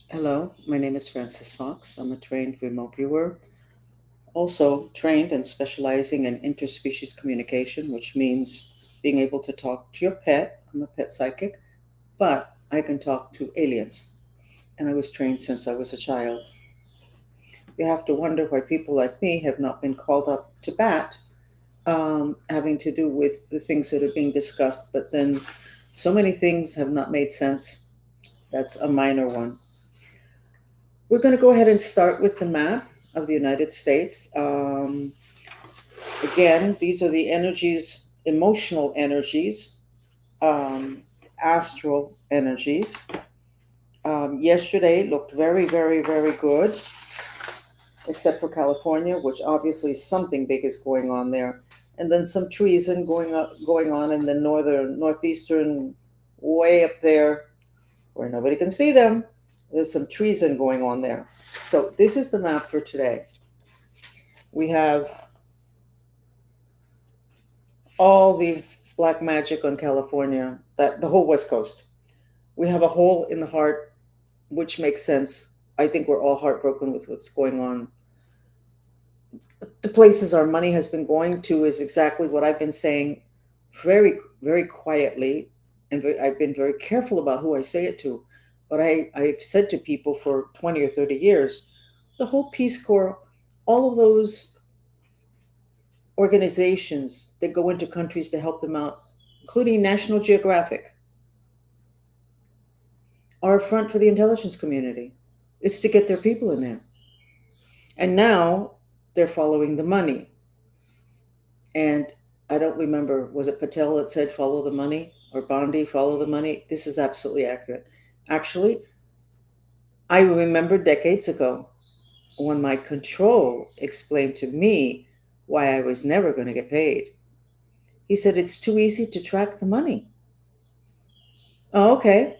Hello, my name is Francis Fox. I'm a trained remote viewer, also trained and specializing in interspecies communication, which means being able to talk to your pet. I'm a pet psychic, but I can talk to aliens. And I was trained since I was a child. You have to wonder why people like me have not been called up to bat, having to do with the things that are being discussed, but then so many things have not made sense. That's a minor one. We're going to go ahead and start with the map of the United States. Again, these are the energies, emotional energies, um, astral energies. Yesterday looked very, very, very good, except for California, which obviously something big is going on there. And then some treason going on in the northeastern, way up there, where nobody can see them. There's some treason going on there. So this is the map for today. We have all the black magic on California, that the whole West Coast. We have a hole in the heart, which makes sense. I think we're all heartbroken with what's going on. The places our money has been going to is exactly what I've been saying very, very quietly. And I've been very careful about who I say it to. But I've said to people for 20 or 30 years, the whole Peace Corps, all of those organizations that go into countries to help them out, including National Geographic, are a front for the intelligence community. It's to get their people in there. And now they're following the money. And I don't remember, was it Patel that said follow the money or Bondi, follow the money? This is absolutely accurate. Actually, I remember decades ago when my control explained to me why I was never going to get paid. He said, it's too easy to track the money. Oh, okay.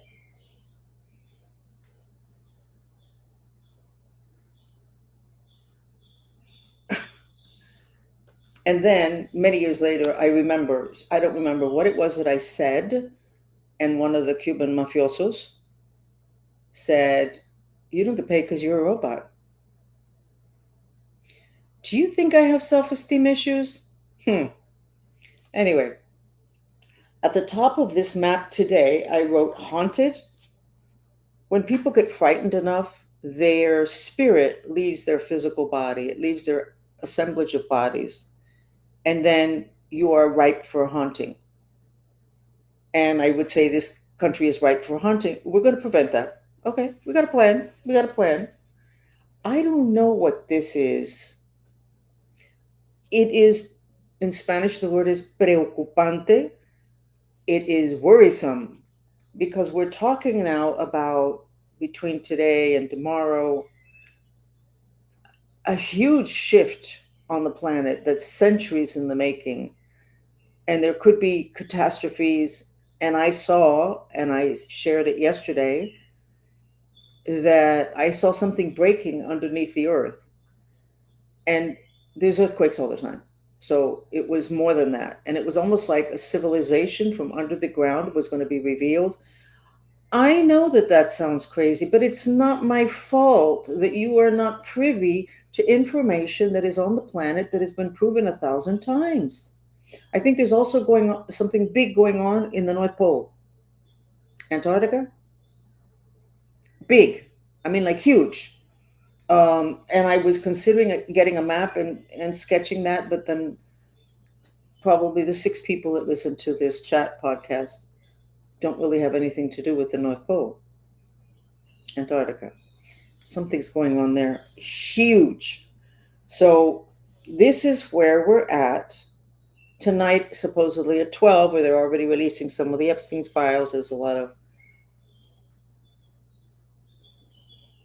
And then many years later, I don't remember what it was that I said. And one of the Cuban mafiosos said, you don't get paid because you're a robot. Do you think I have self esteem issues? Anyway, at the top of this map today, I wrote haunted. When people get frightened enough, their spirit leaves their physical body, it leaves their assemblage of bodies. And then you are ripe for haunting. And I would say this country is ripe for haunting. We're going to prevent that. Okay, we got a plan. We got a plan. I don't know what this is. It is, in Spanish, the word is preocupante. It is worrisome because we're talking now about between today and tomorrow a huge shift on the planet that's centuries in the making. And there could be catastrophes. And I saw, and I shared it yesterday, that I saw something breaking underneath the earth. And there's earthquakes all the time. So it was more than that. And it was almost like a civilization from under the ground was going to be revealed. I know that that sounds crazy, but it's not my fault that you are not privy to information that is on the planet that has been proven 1,000 times. I think there's also going on something big going on in the North Pole, Antarctica. Big, I mean, like huge. And I was considering getting a map and sketching that, but then probably the 6 people that listen to this chat podcast don't really have anything to do with the North Pole, Antarctica. Something's going on there, huge. So this is where we're at tonight, supposedly at 12, where they're already releasing some of the Epstein's files. There's a lot of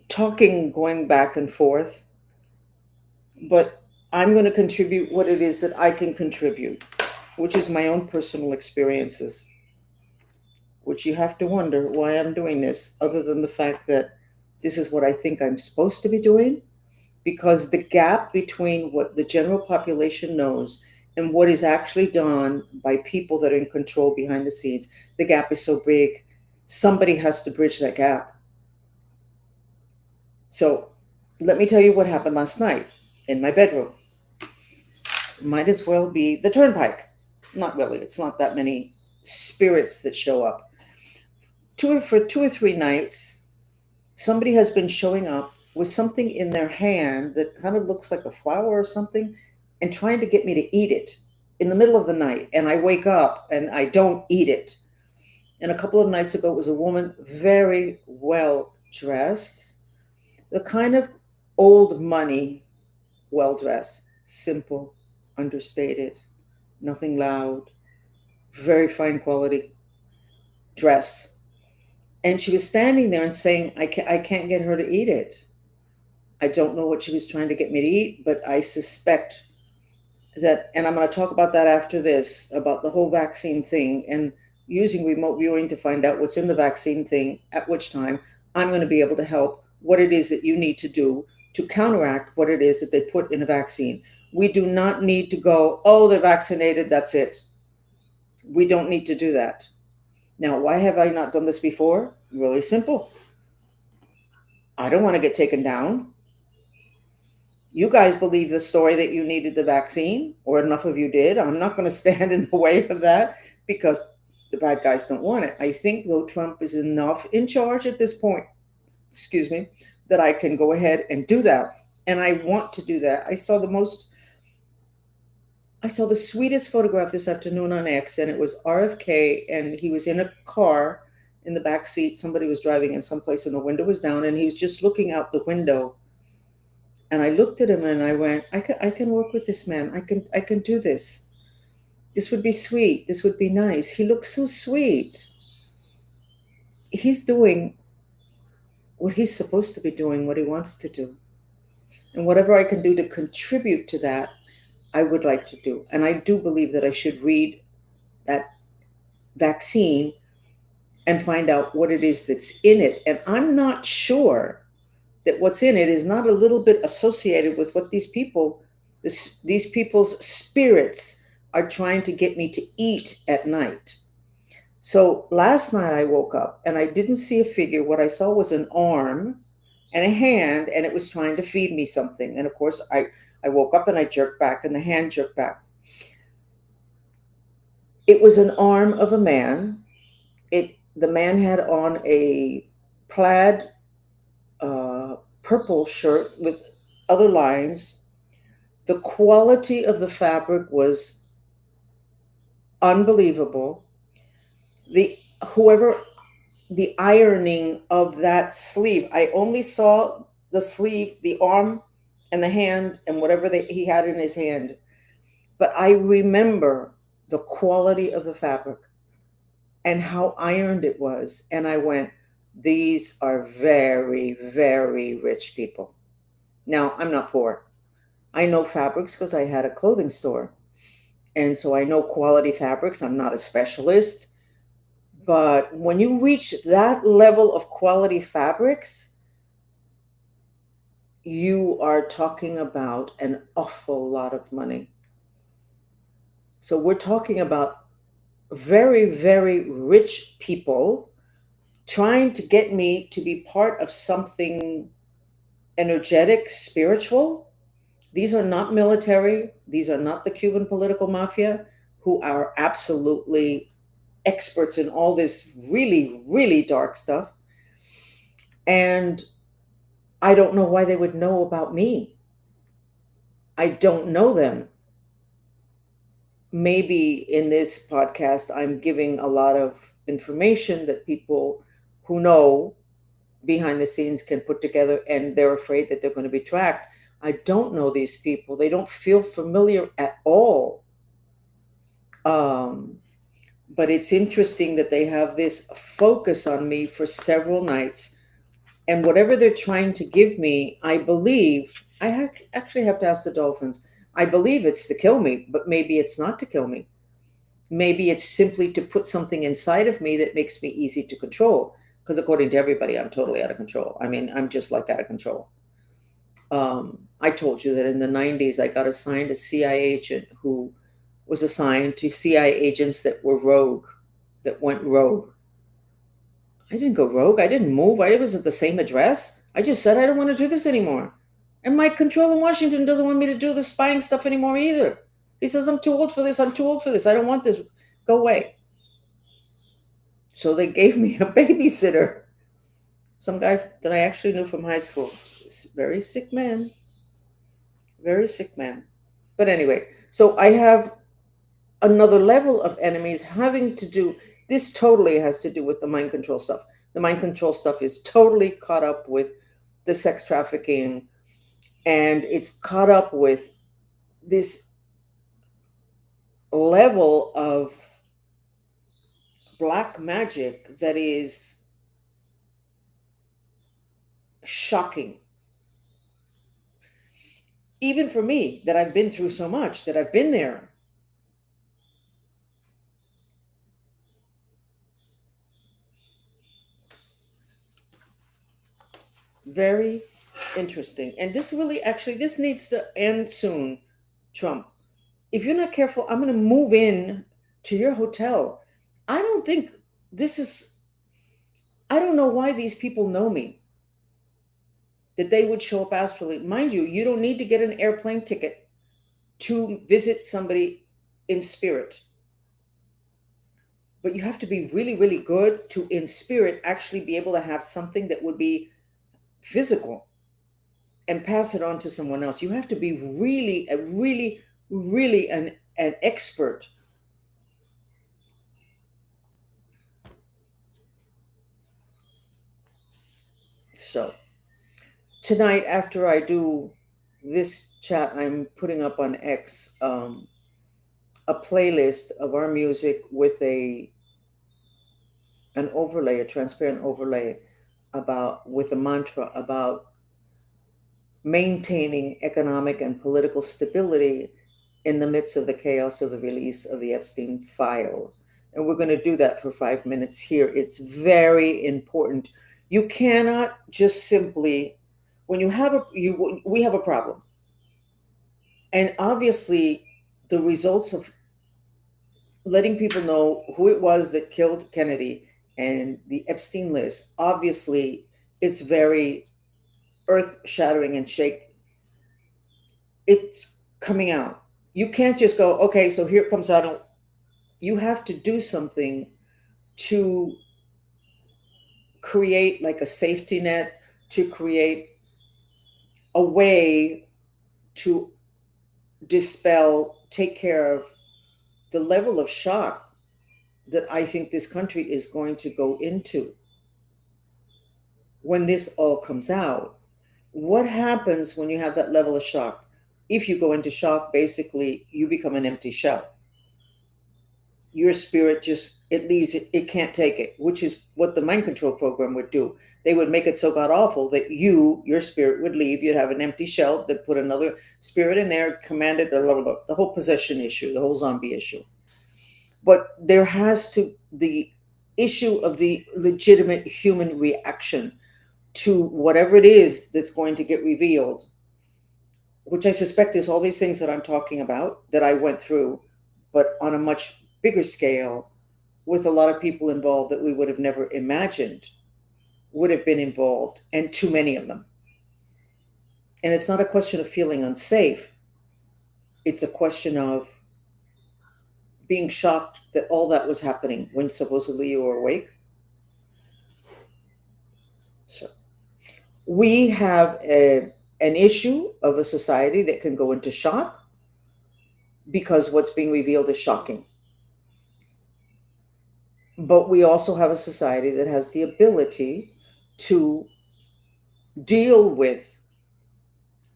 talking going back and forth, but I'm going to contribute what it is that I can contribute, which is my own personal experiences, which you have to wonder why I'm doing this, other than the fact that this is what I think I'm supposed to be doing, because the gap between what the general population knows and what is actually done by people that are in control behind the scenes, the gap is so big. Somebody has to bridge that gap. So let me tell you what happened last night in my bedroom. Might as well be the turnpike. Not really, it's not that many spirits that show up. For 2 or 3 nights, somebody has been showing up with something in their hand that kind of looks like a flower or something and trying to get me to eat it in the middle of the night. And I wake up and I don't eat it. And a couple of nights ago, it was a woman very well dressed, the kind of old money, well dressed, simple, understated, nothing loud, very fine quality dress. And she was standing there and saying, I can't get her to eat it. I don't know what she was trying to get me to eat, but I suspect that, and I'm going to talk about that after this, about the whole vaccine thing and using remote viewing to find out what's in the vaccine thing, at which time I'm going to be able to help what it is that you need to do to counteract what it is that they put in a vaccine. We do not need to go, oh, they're vaccinated, that's it. We don't need to do that. Now, why have I not done this before? Really simple. I don't want to get taken down. You guys believe the story that you needed the vaccine, or enough of you did. I'm not going to stand in the way of that because the bad guys don't want it. I think, though, Trump is enough in charge at this point, excuse me, that I can go ahead and do that. And I want to do that. I saw the sweetest photograph this afternoon on X, and it was RFK, and he was in a car in the back seat. Somebody was driving in someplace, and the window was down, and he was just looking out the window. And I looked at him and I went, I can work with this man. I can do this. This would be sweet. This would be nice. He looks so sweet. He's doing what he's supposed to be doing, what he wants to do. And whatever I can do to contribute to that, I would like to do. And I do believe that I should read that vaccine and find out what it is that's in it. And I'm not sure that what's in it is not a little bit associated with what these people's spirits are trying to get me to eat at night. So last night I woke up and I didn't see a figure. What I saw was an arm and a hand, and it was trying to feed me something. And of course, I woke up and I jerked back, and the hand jerked back. It was an arm of a man. The man had on a plaid purple shirt with other lines. The quality of the fabric was unbelievable. The ironing of that sleeve, I only saw the sleeve, the arm, and the hand, and whatever he had in his hand. But I remember the quality of the fabric and how ironed it was. And I went, these are very, very rich people. Now, I'm not poor. I know fabrics because I had a clothing store. And so I know quality fabrics. I'm not a specialist. But when you reach that level of quality fabrics, you are talking about an awful lot of money. So we're talking about very, very rich people trying to get me to be part of something energetic, spiritual. These are not military. These are not the Cuban political mafia, who are absolutely experts in all this really, really dark stuff. And I don't know why they would know about me. I don't know them. Maybe in this podcast, I'm giving a lot of information that people who know behind the scenes can put together, and they're afraid that they're going to be tracked. I don't know these people. They don't feel familiar at all. But it's interesting that they have this focus on me for several nights. And whatever they're trying to give me, I believe, actually have to ask the dolphins. I believe it's to kill me, but maybe it's not to kill me. Maybe it's simply to put something inside of me that makes me easy to control. Because according to everybody, I'm totally out of control. I mean, I'm just like out of control. I told you that in the 90s, I got assigned a CIA agent who was assigned to CIA agents that were rogue, that went rogue. I didn't go rogue. I didn't move. I was at the same address. I just said I don't want to do this anymore. And my control in Washington doesn't want me to do the spying stuff anymore either. He says, I'm too old for this. I'm too old for this. I don't want this. Go away. So they gave me a babysitter, some guy that I actually knew from high school. Very sick man. Very sick man. But anyway, so I have another level of enemies having to do, this totally has to do with the mind control stuff. The mind control stuff is totally caught up with the sex trafficking, and it's caught up with this level of black magic that is shocking. Even for me, that I've been through so much, that I've been there. Very interesting. And this really, actually, this needs to end soon, Trump. If you're not careful, I'm going to move in to your hotel. I don't think this is, I don't know why these people know me, that they would show up astrally. Mind you, you don't need to get an airplane ticket to visit somebody in spirit. But you have to be really, really good to, in spirit, actually be able to have something that would be physical and pass it on to someone else. You have to be really an expert. So tonight, after I do this chat, I'm putting up on X a playlist of our music with an overlay, a transparent overlay about, with a mantra about maintaining economic and political stability in the midst of the chaos of the release of the Epstein files. And we're going to do that for 5 minutes here. It's very important. You cannot just simply, when you have we have a problem. And obviously, the results of letting people know who it was that killed Kennedy and the Epstein list, obviously, is very earth shattering and shake. It's coming out. You can't just go, okay, so here it comes out. You have to do something to create like a safety net, to create a way to dispel, take care of the level of shock that I think this country is going to go into when this all comes out. What happens when you have that level of shock? If you go into shock, basically you become an empty shell. Your spirit just, it leaves it, it can't take it, which is what the mind control program would do. They would make it so god awful that your spirit would leave. You'd have an empty shell that put another spirit in there, commanded the whole possession issue, the whole zombie issue. But there has to, the issue of the legitimate human reaction to whatever it is that's going to get revealed, which I suspect is all these things that I'm talking about that I went through, but on a much bigger scale, with a lot of people involved that we would have never imagined would have been involved, and too many of them. And it's not a question of feeling unsafe. It's a question of being shocked that all that was happening when supposedly you were awake. So we have an issue of a society that can go into shock because what's being revealed is shocking. But we also have a society that has the ability to deal with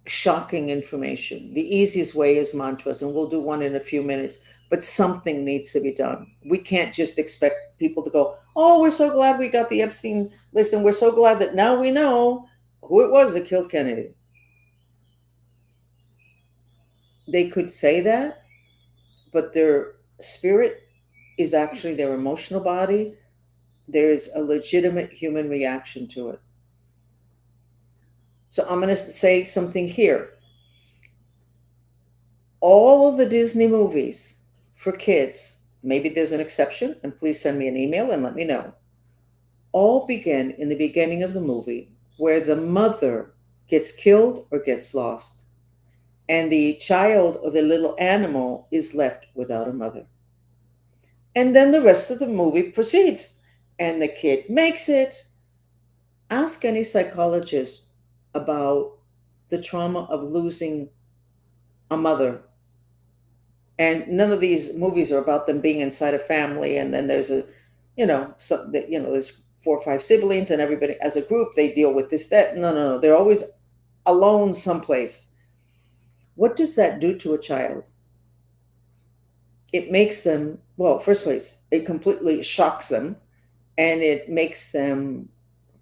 shocking information. The easiest way is mantras, and we'll do one in a few minutes, but something needs to be done. We can't just expect people to go, oh, we're so glad we got the Epstein list, and we're so glad that now we know who it was that killed Kennedy. They could say that, but their spirit is actually their emotional body. There's a legitimate human reaction to it. So I'm going to say something here. All the Disney movies for kids, maybe there's an exception, and please send me an email and let me know. all begin in the beginning of the movie where the mother gets killed or gets lost, and the child or the little animal is left without a mother. And then the rest of the movie proceeds, and the kid makes it. Ask any psychologist about the trauma of losing a mother. And none of these movies are about them being inside a family, and then there's a, there's 4 or 5 siblings, and everybody as a group they deal with this, that. No, no, no. They're always alone someplace. What does that do to a child? It makes them, well, first place, it completely shocks them, and it makes them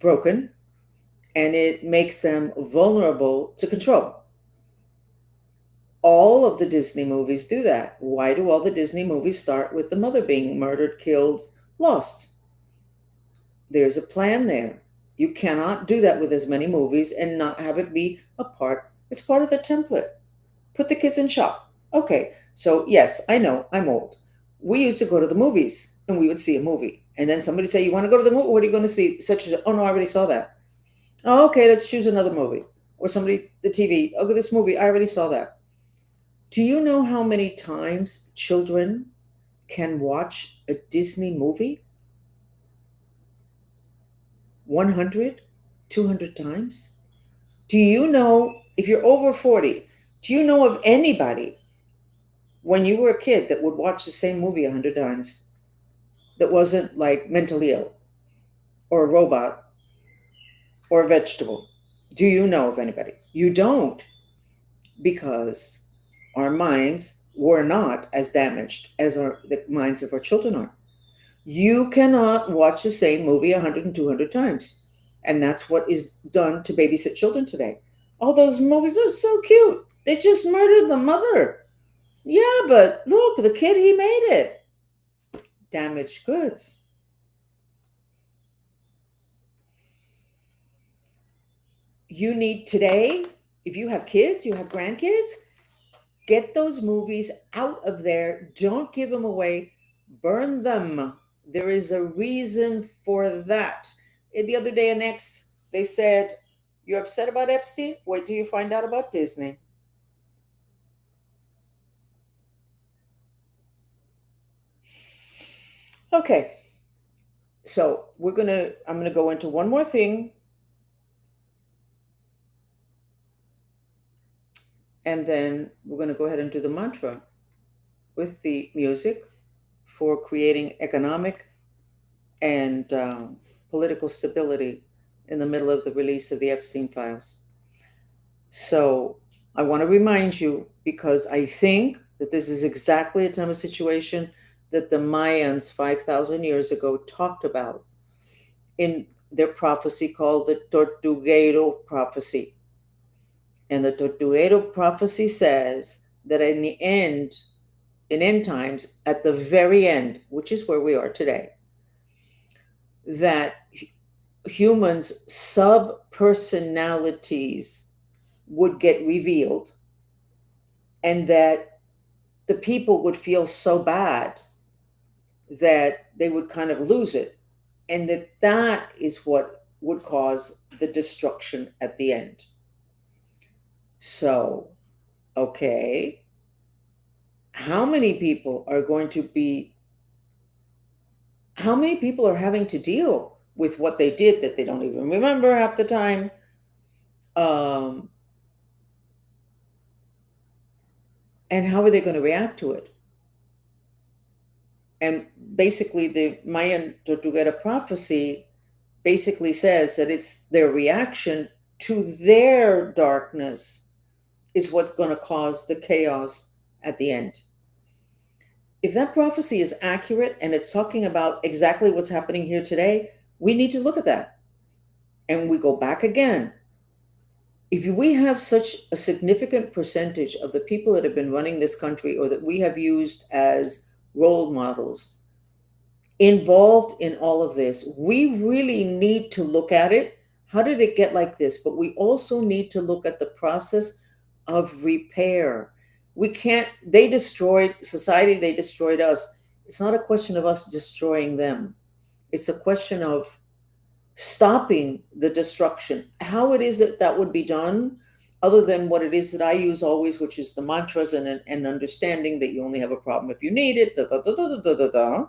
broken, and it makes them vulnerable to control. All of the Disney movies do that. Why do all the Disney movies start with the mother being murdered, killed, lost? There's a plan there. You cannot do that with as many movies and not have it be a part. It's part of the template. Put the kids in shock. Okay, so yes, I know, I'm old. We used to go to the movies and we would see a movie. And then somebody say, "You want to go to the movie? What are you going to see?" Such as, "Oh no, I already saw that." "Oh, okay, let's choose another movie." Or somebody, the TV, "Okay, this movie, I already saw that." Do you know how many times children can watch a Disney movie? 100, 200 times? Do you know, if you're over 40, do you know of anybody when you were a kid that would watch the same movie 100 times that wasn't like mentally ill or a robot or a vegetable? Do you know of anybody? You don't, because our minds were not as damaged as the minds of our children are. You cannot watch the same movie 100 and 200 times. And that's what is done to babysit children today. All those movies are so cute. They just murdered the mother. Yeah, but look, the kid, he made it. Damaged goods. You need today, if you have kids, you have grandkids, get those movies out of there. Don't give them away. Burn them. There is a reason for that. The other day, an ex, they said, "You're upset about Epstein? Wait till you find out about Disney." Okay, so I'm gonna go into one more thing, and then we're gonna go ahead and do the mantra with the music for creating economic and political stability in the middle of the release of the Epstein files. So I want to remind you, because I think that this is exactly a time of situation that the Mayans 5,000 years ago talked about in their prophecy called the Tortuguero prophecy. And the Tortuguero prophecy says that in end times, at the very end, which is where we are today, that humans' sub personalities would get revealed, and that the people would feel so bad that they would kind of lose it, and that is what would cause the destruction at the end. So, okay, how many people are going to be, how many people are having to deal with what they did that they don't even remember half the time? Um, and how are they going to react to it? And basically, the Mayan Tortuguera prophecy basically says that it's their reaction to their darkness is what's going to cause the chaos at the end. If that prophecy is accurate and it's talking about exactly what's happening here today, we need to look at that. And we go back again. If we have such a significant percentage of the people that have been running this country, or that we have used as role models, involved in all of this, we really need to look at it. How did it get like this? But we also need to look at the process of repair. We can't, they destroyed society, they destroyed us. It's not a question of us destroying them. It's a question of stopping the destruction. How it is that that would be done, other than what it is that I use always, which is the mantras and understanding that you only have a problem if you need it, da, da, da, da, da, da, da.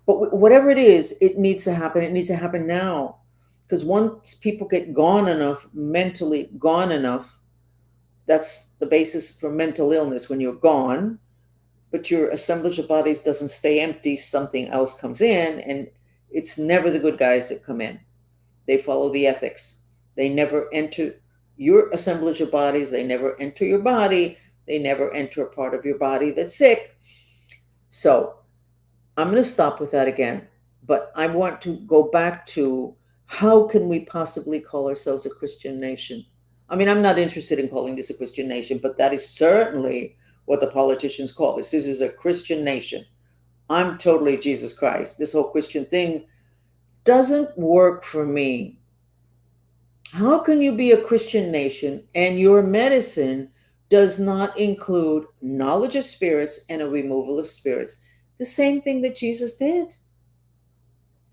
But whatever it is, it needs to happen. It needs to happen now. Because once people get gone enough, mentally gone enough, that's the basis for mental illness. When you're gone, but your assemblage of bodies doesn't stay empty, something else comes in, and it's never the good guys that come in. They follow the ethics. They never enter your assemblage of bodies. They never enter your body. They never enter a part of your body that's sick. So I'm going to stop with that again. But I want to go back to, how can we possibly call ourselves a Christian nation? I mean, I'm not interested in calling this a Christian nation, but that is certainly what the politicians call this. This is a Christian nation. I'm totally Jesus Christ. This whole Christian thing doesn't work for me. How can you be a Christian nation and your medicine does not include knowledge of spirits and a removal of spirits? The same thing that Jesus did.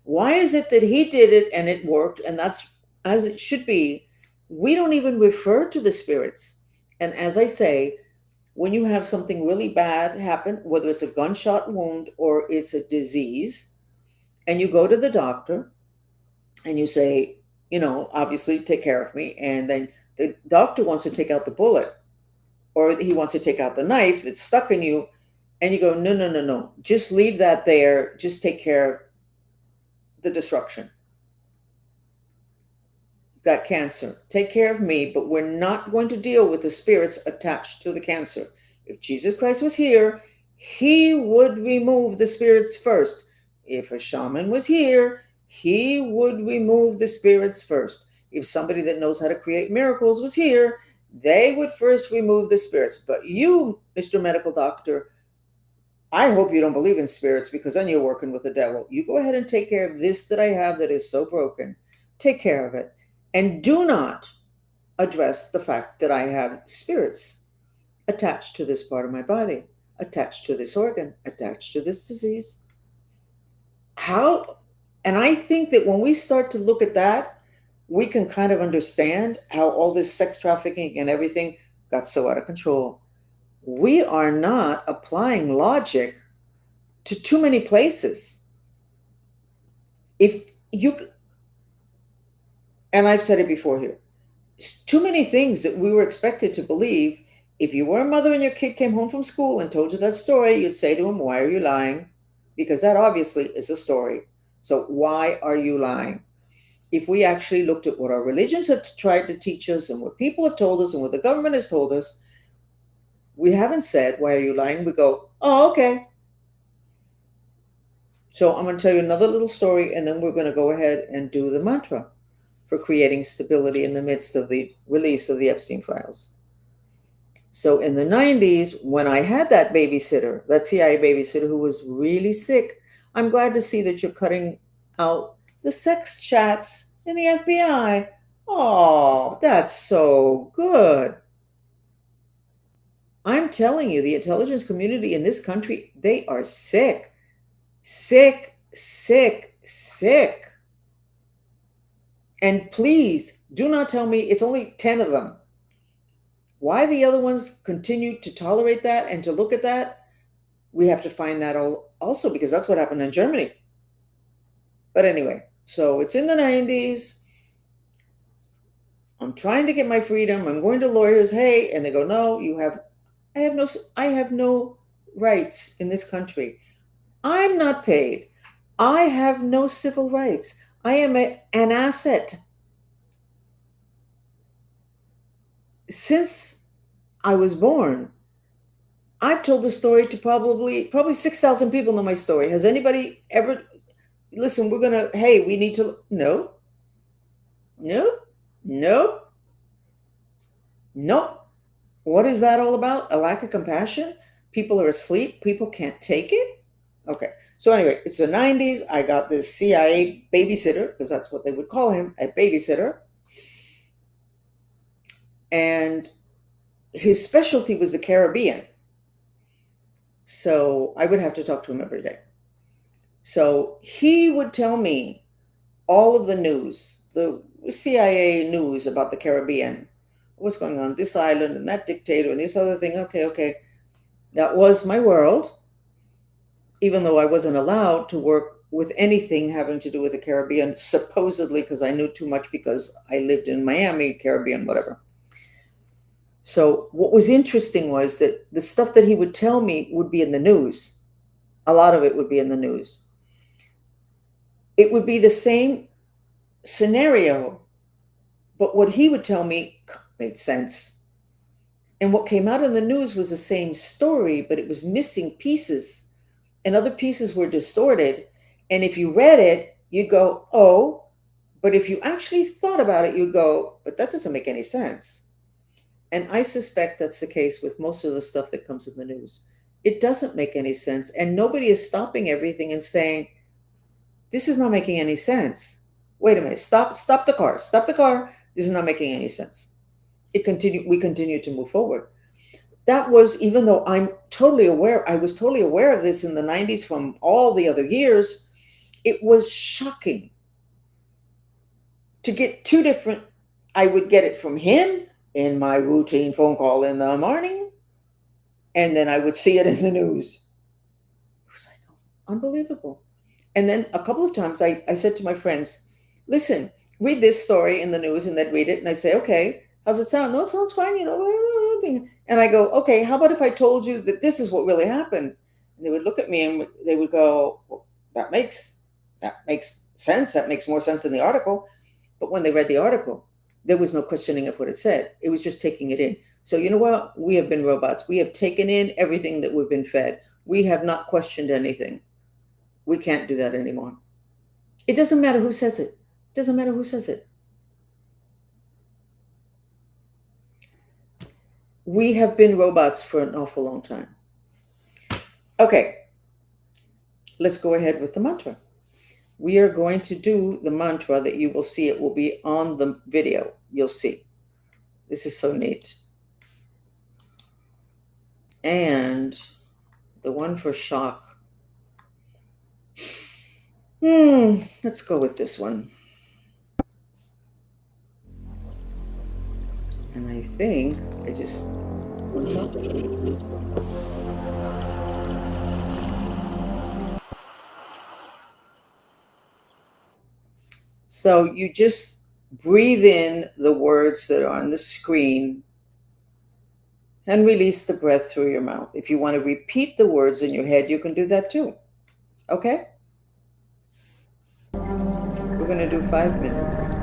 Why is it that he did it and it worked, and that's as it should be? We don't even refer to the spirits. And as I say, when you have something really bad happen, whether it's a gunshot wound or it's a disease, and you go to the doctor and you say, obviously take care of me, and then the doctor wants to take out the bullet, or he wants to take out the knife that's stuck in you, and you go, no, no, no, no, just leave that there, just take care of the destruction. You've got cancer, take care of me, but we're not going to deal with the spirits attached to the cancer. If Jesus Christ was here, he would remove the spirits first. If a shaman was here, he would remove the spirits first. If somebody that knows how to create miracles was here, they would first remove the spirits. But you, Mr. Medical Doctor, I hope you don't believe in spirits, because then you're working with the devil. You go ahead and take care of this that I have that is so broken. Take care of it. And do not address the fact that I have spirits attached to this part of my body, attached to this organ, attached to this disease. How? And I think that when we start to look at that, we can kind of understand how all this sex trafficking and everything got so out of control. We are not applying logic to too many places. If you, and I've said it before here, too many things that we were expected to believe. If you were a mother and your kid came home from school and told you that story, you'd say to him, why are you lying? Because that obviously is a story. So why are you lying? If we actually looked at what our religions have tried to teach us and what people have told us and what the government has told us, we haven't said, why are you lying? We go, oh, okay. So I'm going to tell you another little story, and then we're going to go ahead and do the mantra for creating stability in the midst of the release of the Epstein files. So in the 90s, when I had that babysitter, that CIA babysitter who was really sick, I'm glad to see that you're cutting out the sex chats in the FBI. Oh, that's so good. I'm telling you, the intelligence community in this country, they are sick, sick, sick, sick. And please do not tell me it's only 10 of them. Why the other ones continue to tolerate that and to look at that, we have to find that also, because that's what happened in Germany. But anyway, so it's in the 90s. I'm trying to get my freedom. I'm going to lawyers. Hey, and they go, no, I have no rights in this country. I'm not paid. I have no civil rights. I am an asset. Since I was born, I've told the story to probably 6,000 people know my story. Has anybody ever, listen, we need to, no, no, no, no. What is that all about? A lack of compassion? People are asleep. People can't take it. Okay. So anyway, it's the 90s. I got this CIA babysitter, because that's what they would call him, a babysitter. And his specialty was the Caribbean. So I would have to talk to him every day. So he would tell me all of the news, the CIA news about the Caribbean, what's going on, this island and that dictator and this other thing. Okay, okay. That was my world, even though I wasn't allowed to work with anything having to do with the Caribbean, supposedly because I knew too much because I lived in Miami, Caribbean, whatever. So what was interesting was that the stuff that he would tell me would be in the news. A lot of it would be in the news. It would be the same scenario, but what he would tell me made sense. And what came out in the news was the same story, but it was missing pieces, and other pieces were distorted. And if you read it, you'd go, oh, but if you actually thought about it, you'd go, but that doesn't make any sense. And I suspect that's the case with most of the stuff that comes in the news. It doesn't make any sense. And nobody is stopping everything and saying, this is not making any sense. Wait a minute, stop the car, stop the car. This is not making any sense. We continue to move forward. That was, even though I was totally aware of this in the 90s from all the other years, it was shocking to get two different. I would get it from him in my routine phone call in the morning, and then I would see it in the news. It was like, unbelievable. And then a couple of times I said to my friends, listen, read this story in the news, and they'd read it, and I'd say, okay, how's it sound? No, it sounds fine, And I go, okay, how about if I told you that this is what really happened? And they would look at me and they would go, well, that makes sense. That makes more sense than the article. But when they read the article, there was no questioning of what it said. It was just taking it in. So you know what? We have been robots. We have taken in everything that we've been fed. We have not questioned anything. We can't do that anymore. It doesn't matter who says it. It doesn't matter who says it. We have been robots for an awful long time. Okay, let's go ahead with the mantra. We are going to do the mantra that you will see. It will be on the video. You'll see. This is so neat. And the one for shock. Let's go with this one. And I think I just... So you just breathe in the words that are on the screen and release the breath through your mouth. If you want to repeat the words in your head, you can do that too. Okay? We're going to do 5 minutes.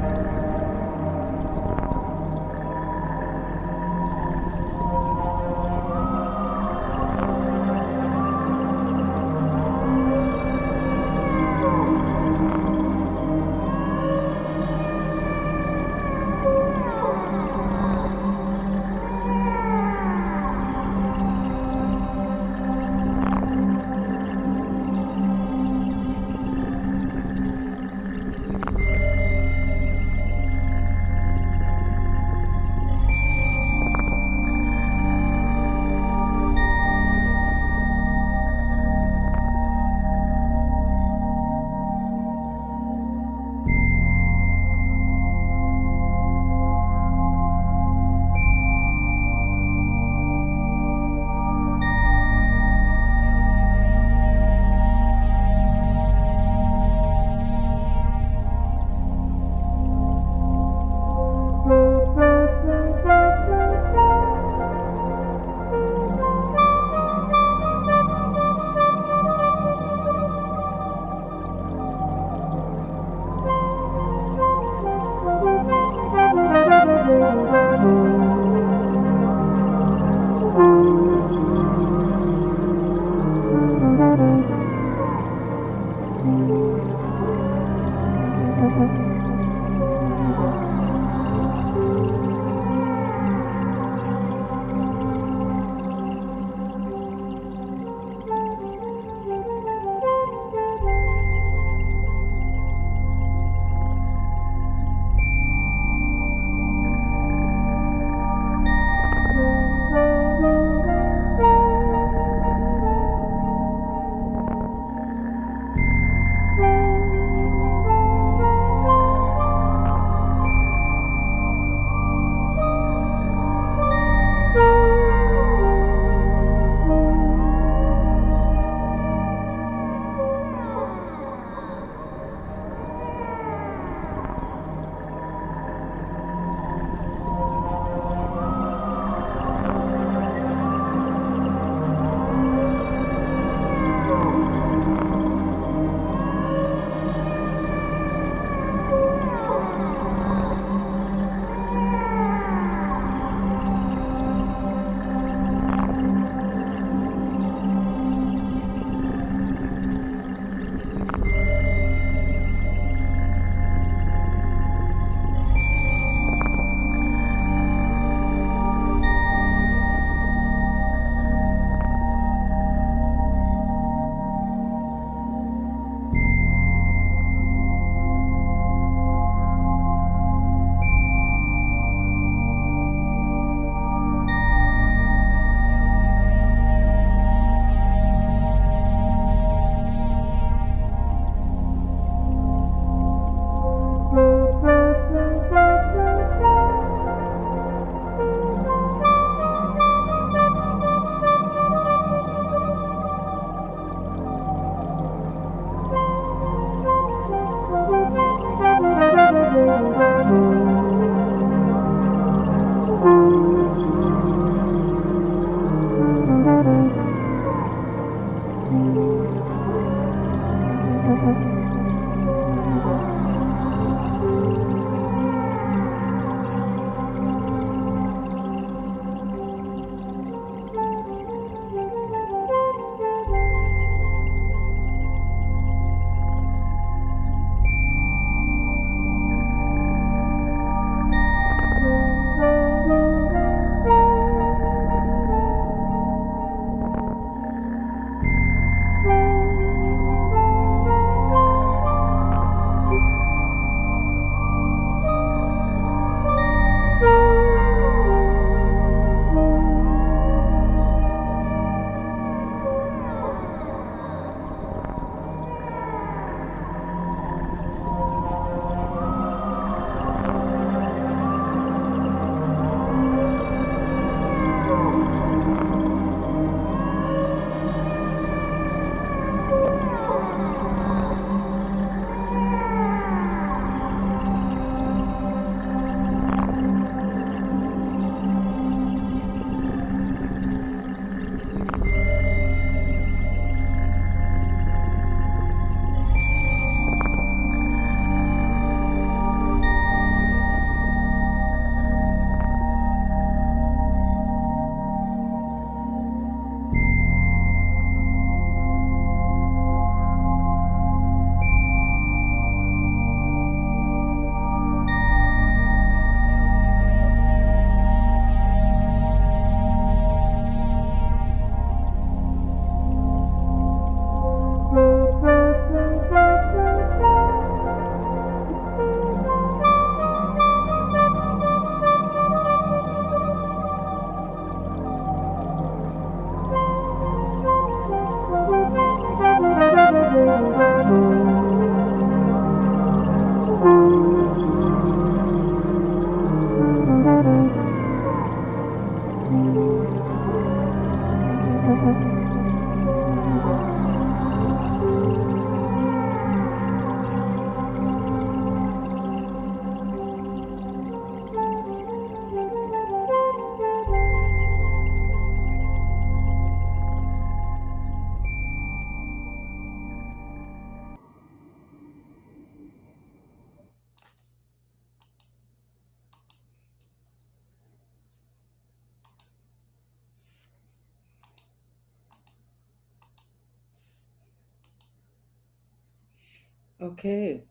Okay.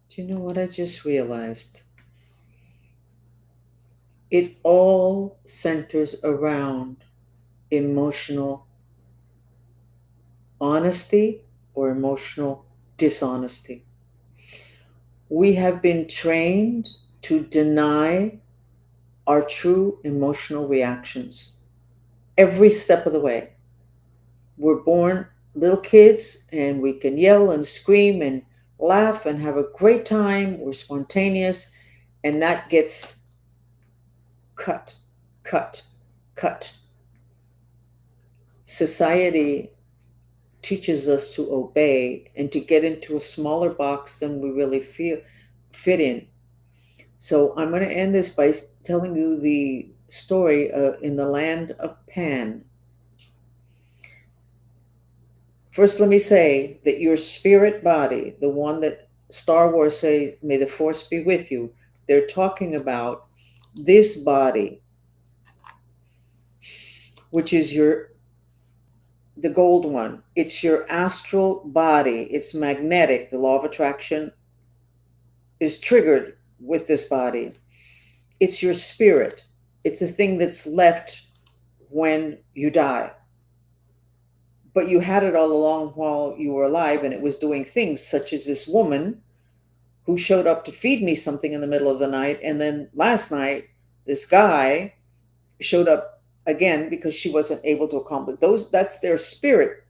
Do you know what I just realized? It all centers around emotional honesty or emotional dishonesty. We have been trained to deny our true emotional reactions every step of the way. We're born little kids and we can yell and scream and laugh and have a great time. We're spontaneous, and that gets cut, cut, cut. Society teaches us to obey and to get into a smaller box than we really feel fit in. So I'm going to end this by telling you the story in the land of Pan. First, let me say that your spirit body, the one that Star Wars says, may the force be with you, they're talking about this body, which is the gold one. It's your astral body. It's magnetic. The law of attraction is triggered with this body. It's your spirit. It's the thing that's left when you die. But you had it all along while you were alive, and it was doing things such as this woman who showed up to feed me something in the middle of the night. And then last night, this guy showed up again because she wasn't able to accomplish those. That's their spirit.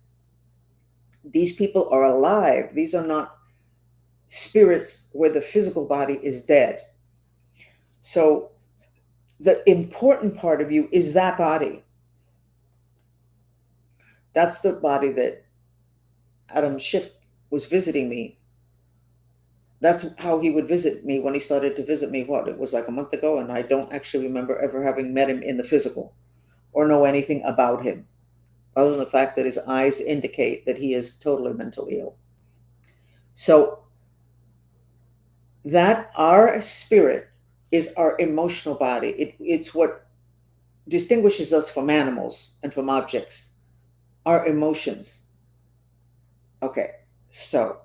These people are alive. These are not spirits where the physical body is dead. So the important part of you is that body. That's the body that Adam Schiff was visiting me. That's how he would visit me when he started to visit me. What? It was like a month ago, and I don't actually remember ever having met him in the physical or know anything about him, other than the fact that his eyes indicate that he is totally mentally ill. So that our spirit is our emotional body. It's what distinguishes us from animals and from objects, our emotions. Okay, so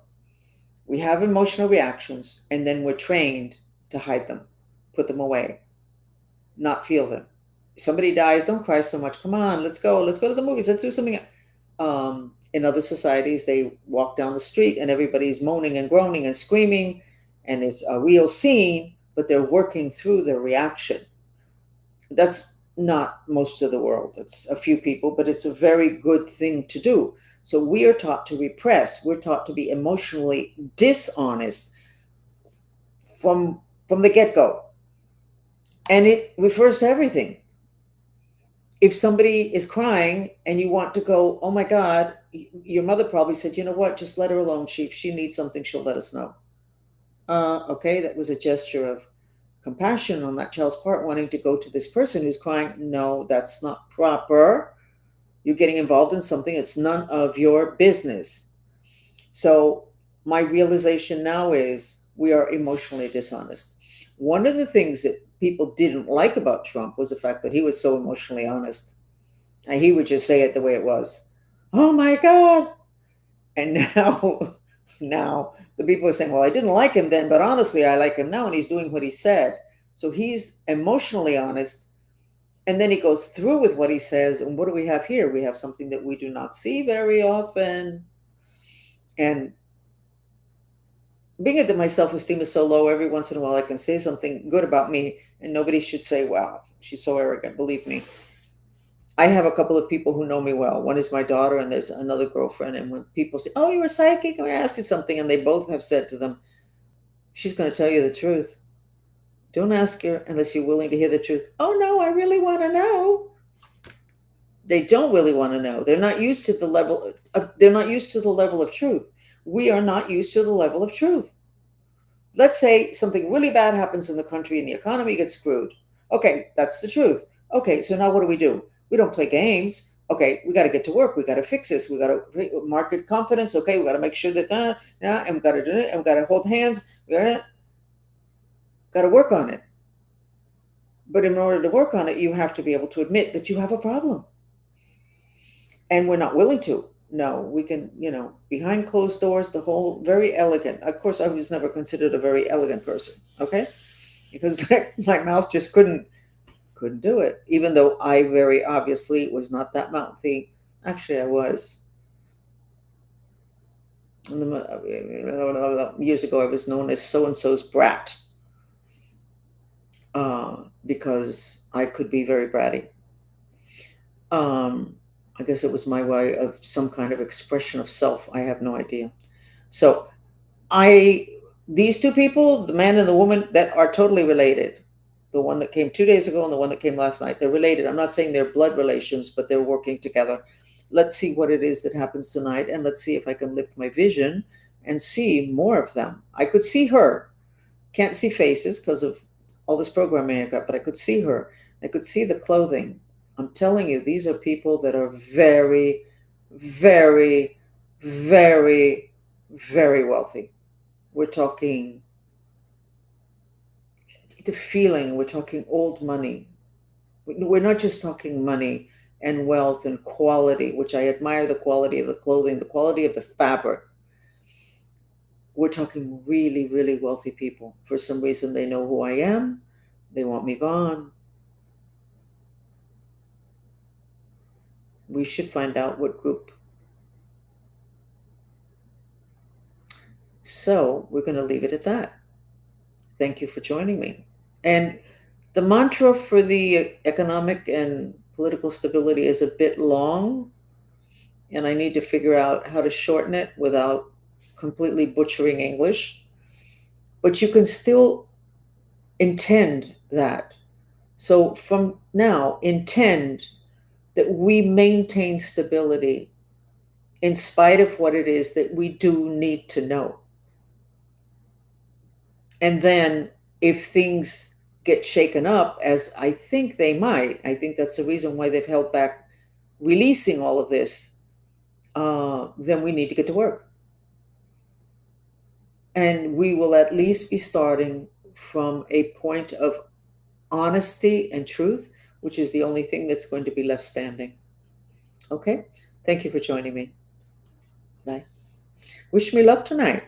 we have emotional reactions, and then we're trained to hide them, put them away, not feel them. If somebody dies, don't cry so much. Come on, let's go. Let's go to the movies. Let's do something. In other societies, they walk down the street and everybody's moaning and groaning and screaming, and it's a real scene, but they're working through their reaction. That's not most of the world. It's a few people, but it's a very good thing to do. So we are taught to repress. We're taught to be emotionally dishonest from the get-go. And it refers to everything. If somebody is crying and you want to go, oh my God, your mother probably said, you know what, just let her alone. If she needs something, she'll let us know. Okay, that was a gesture of compassion on that child's part, wanting to go to this person who's crying. No, that's not proper. You're getting involved in something that's none of your business. So my realization now is we are emotionally dishonest. One of the things that people didn't like about Trump was the fact that he was so emotionally honest. And he would just say it the way it was. Oh my God. And now, now the people are saying, well, I didn't like him then, but honestly, I like him now. And he's doing what he said. So he's emotionally honest. And then he goes through with what he says. And what do we have here? We have something that we do not see very often. And being that my self-esteem is so low, every once in a while I can say something good about me and nobody should say, wow, she's so arrogant. Believe me. I have a couple of people who know me well. One is my daughter and there's another girlfriend. And when people say, oh, you're a psychic, I ask you something. And they both have said to them, she's going to tell you the truth. Don't ask her unless you're willing to hear the truth. Oh, no, I really want to know. They don't really want to know. They're not used to the level of truth. We are not used to the level of truth. Let's say something really bad happens in the country and the economy gets screwed. Okay, that's the truth. Okay, so now what do? We don't play games. Okay, we got to get to work. We got to fix this. We got to market confidence. Okay, we got to make sure that, and we got to do it. And we got to hold hands. We got to work on it. But in order to work on it, you have to be able to admit that you have a problem. And we're not willing to. No, we can, behind closed doors, the whole very elegant. Of course, I was never considered a very elegant person, okay? Because my mouth just couldn't do it, even though I very obviously was not that mouthy. Actually, I was. Years ago, I was known as so and so's brat, because I could be very bratty. Um, I guess it was my way of some kind of expression of self. I have no idea. So I, these two people, the man and the woman, that are totally related. The one that came 2 days ago and the one that came last night, they're related. I'm not saying they're blood relations, but they're working together. Let's see what it is that happens tonight, and let's see if I can lift my vision and see more of them. I could see her. Can't see faces because of all this programming I got, but I could see her. I could see the clothing. I'm telling you, these are people that are very, very, very, very wealthy. We're talking the feeling, we're talking old money. We're not just talking money and wealth and quality, which I admire the quality of the clothing, the quality of the fabric. We're talking really, really wealthy people. For some reason, they know who I am. They want me gone. We should find out what group. So we're going to leave it at that. Thank you for joining me. And the mantra for the economic and political stability is a bit long, and I need to figure out how to shorten it without completely butchering English. But you can still intend that. So from now, intend that we maintain stability in spite of what it is that we do need to know. And then if things get shaken up, as I think they might, I think that's the reason why they've held back releasing all of this, then we need to get to work. And we will at least be starting from a point of honesty and truth, which is the only thing that's going to be left standing. Okay? Thank you for joining me. Bye. Wish me luck tonight.